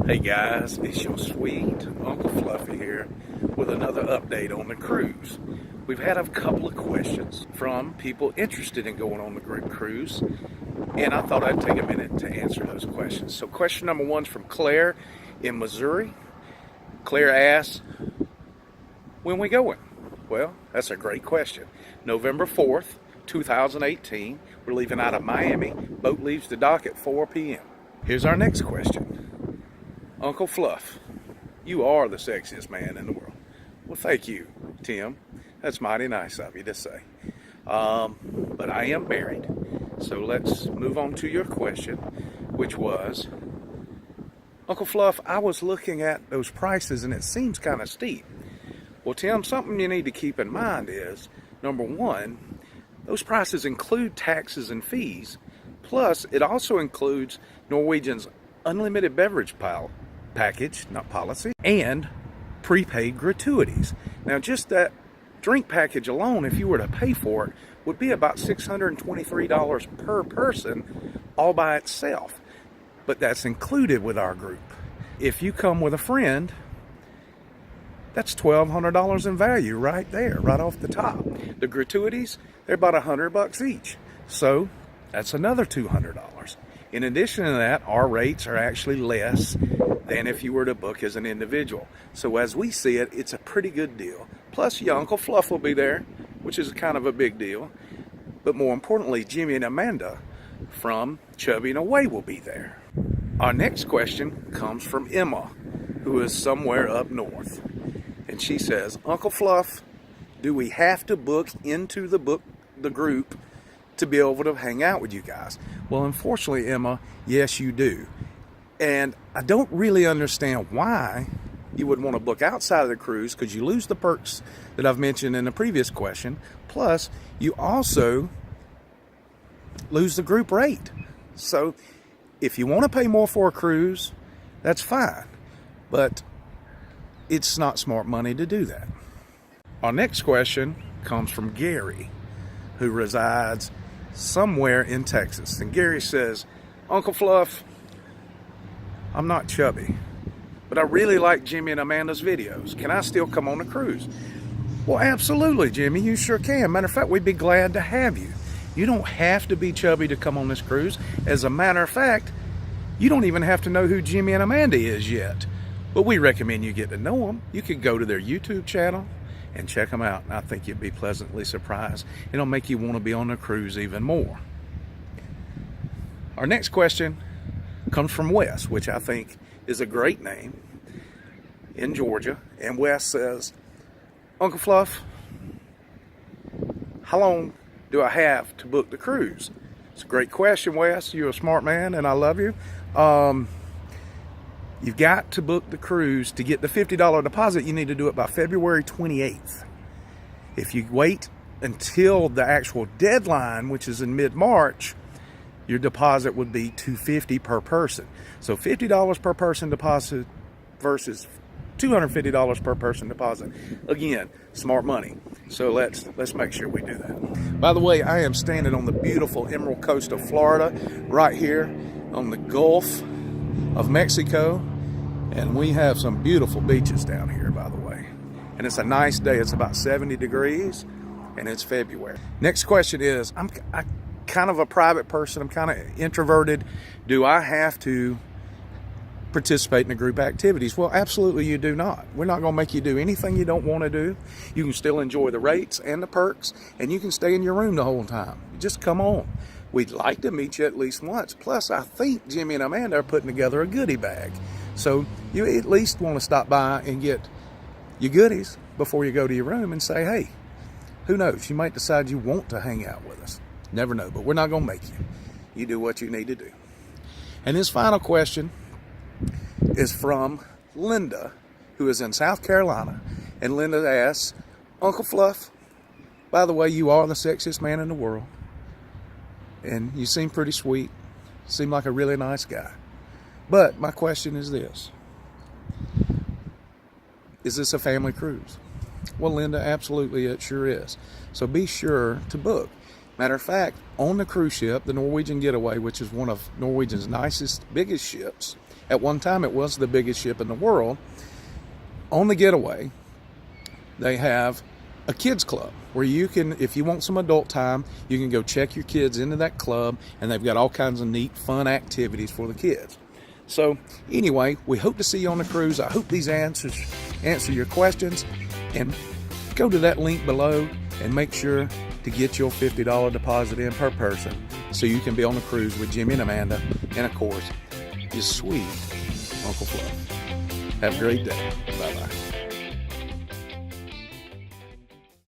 Hey guys, it's your sweet Uncle Fluffy here with another update on the cruise. We've had a couple of questions from people interested in going on the group cruise, and I thought I'd take a minute to answer those questions. So question number one's from Claire in Missouri. Claire asks, when we going? Well, that's a great question. November 4th, 2018, we're leaving out of Miami. Boat leaves the dock at 4 p.m. Here's our next question. Uncle Fluff, you are the sexiest man in the world. Well, thank you, Tim. That's mighty nice of you to say. But I am married. So let's move on to your question, which was, Uncle Fluff, I was looking at those prices and it seems kind of steep. Well, Tim, something you need to keep in mind is, number one, those prices include taxes and fees. Plus, it also includes Norwegian's unlimited beverage package, not policy, and prepaid gratuities. Now, just that drink package alone, if you were to pay for it, would be about $623 per person all by itself. But that's included with our group. If you come with a friend, that's $1,200 in value right there, right off the top. The gratuities, they're about $100 each. So that's another $200. In addition to that, our rates are actually less than if you were to book as an individual. So as we see it, it's a pretty good deal. Plus, your Uncle Fluff will be there, which is kind of a big deal. But more importantly, Jimmy and Amanda from Chubby and Away will be there. Our next question comes from Emma, who is somewhere up north. And she says, Uncle Fluff, do we have to book into the group to be able to hang out with you guys? Well, unfortunately, Emma, yes, you do. And I don't really understand why you would want to book outside of the cruise, because you lose the perks that I've mentioned in the previous question. Plus, you also lose the group rate. So if you want to pay more for a cruise, that's fine. But it's not smart money to do that. Our next question comes from Gary, who resides somewhere in Texas. And Gary says, Uncle Fluff, I'm not chubby, but I really like Jimmy and Amanda's videos. Can I still come on a cruise? Well, absolutely, Jimmy, you sure can. Matter of fact, we'd be glad to have you. You don't have to be chubby to come on this cruise. As a matter of fact, you don't even have to know who Jimmy and Amanda is yet. But we recommend you get to know them. You can go to their YouTube channel and check them out. And I think you'd be pleasantly surprised. It'll make you want to be on the cruise even more. Our next question comes from Wes, which I think is a great name, in Georgia. And Wes says, Uncle Fluff, how long do I have to book the cruise? It's a great question, Wes. You're a smart man and I love you. You've got to book the cruise. To get the $50 deposit, you need to do it by February 28th. If you wait until the actual deadline, which is in mid-March, your deposit would be $250 per person. So $50 per person deposit versus $250 per person deposit. Again, smart money. So let's make sure we do that. By the way, I am standing on the beautiful Emerald Coast of Florida, right here on the Gulf of Mexico, and we have some beautiful beaches down here, by the way. And it's a nice day. It's about 70 degrees and it's February. Next question is, I'm kind of a private person. I'm kind of introverted. Do I have to participate in the group activities? Well, absolutely you do not. We're not going to make you do anything you don't want to do. You can still enjoy the rates and the perks, and you can stay in your room the whole time. Just come on. We'd like to meet you at least once. Plus, I think Jimmy and Amanda are putting together a goodie bag. So you at least want to stop by and get your goodies before you go to your room and say, hey, who knows? You might decide you want to hang out with us. Never know, but we're not going to make you. You do what you need to do. And this final question is from Linda, who is in South Carolina. And Linda asks, Uncle Fluff, by the way, you are the sexiest man in the world. And you seem pretty sweet. Seem like a really nice guy. But my question is this. Is this a family cruise? Well, Linda, absolutely it sure is. So be sure to book. Matter of fact, on the cruise ship, the Norwegian Getaway, which is one of Norwegian's nicest, biggest ships, at one time it was the biggest ship in the world, on the Getaway, they have a kids club where you can, if you want some adult time, you can go check your kids into that club, and they've got all kinds of neat, fun activities for the kids. So anyway, we hope to see you on the cruise. I hope these answer your questions, and go to that link below and make sure to get your $50 deposit in per person so you can be on the cruise with Jimmy and Amanda, and of course, your sweet Uncle Fluff. Have a great day. Bye-bye.